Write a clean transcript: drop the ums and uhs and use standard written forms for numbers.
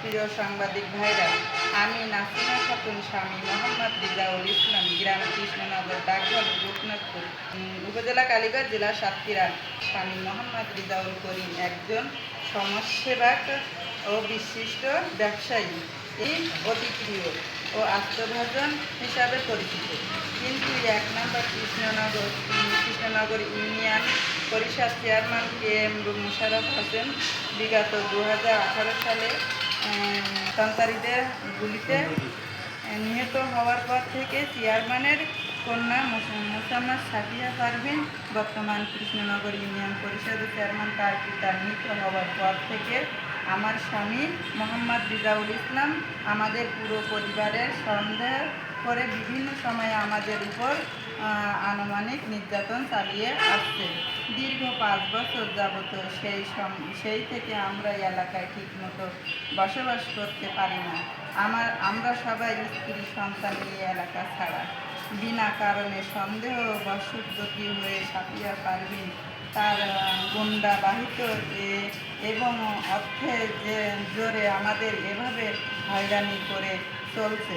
প্রিয় সাংবাদিক ভাইরা, আমি নাসিমা খাতুন স্বামী মোহাম্মদ রিজাউল ইসলাম, গ্রাম কৃষ্ণনগর, ডাকঘর গোপনাথপুর, উপজেলা কালীগঞ্জ, জেলা সাতক্ষীরা। স্বামী মোহাম্মদ রিজাউল করিম একজন সমাজসেবক ও বিশিষ্ট ব্যবসায়ী। এই অতি প্রিয় ও আত্মভাজন হিসাবে পরিচিত। কিন্তু ১ নম্বর কৃষ্ণনগর ইউনিয়ন পরিষদ চেয়ারম্যান KM মোশাররফ হোসেন বিগত 2018 সালে সন্ত্রাসীদের গুলিতে নিহত হওয়ার পর থেকে চেয়ারম্যানের কন্যা মোসাম্মদ সাফিয়া পারভীন বর্তমান কৃষ্ণনগর ইউনিয়ন পরিষদের চেয়ারম্যান। তার পিতা মৃত হওয়ার পর থেকে আমার স্বামী মোহাম্মদ রিজাউল ইসলাম আমাদের পুরো পরিবারের সন্দেহ করে বিভিন্ন সময়ে আমাদের উপর আনুমানিক নির্যাতন চালিয়ে আসছে। দীর্ঘ 5 বছর যাবত সেই থেকে আমরা এলাকায় ঠিকমতো বসবাস করতে পারি না। আমরা সবাই স্ত্রী সন্তান নিয়ে এলাকা ছাড়া। বিনা কারণে সন্দেহ বশবর্তী হয়ে সাফিয়া পারভীন তার গুন্ডা বাহিত এবং অর্থের জোরে আমাদের এভাবে হয়রানি করে চলছে।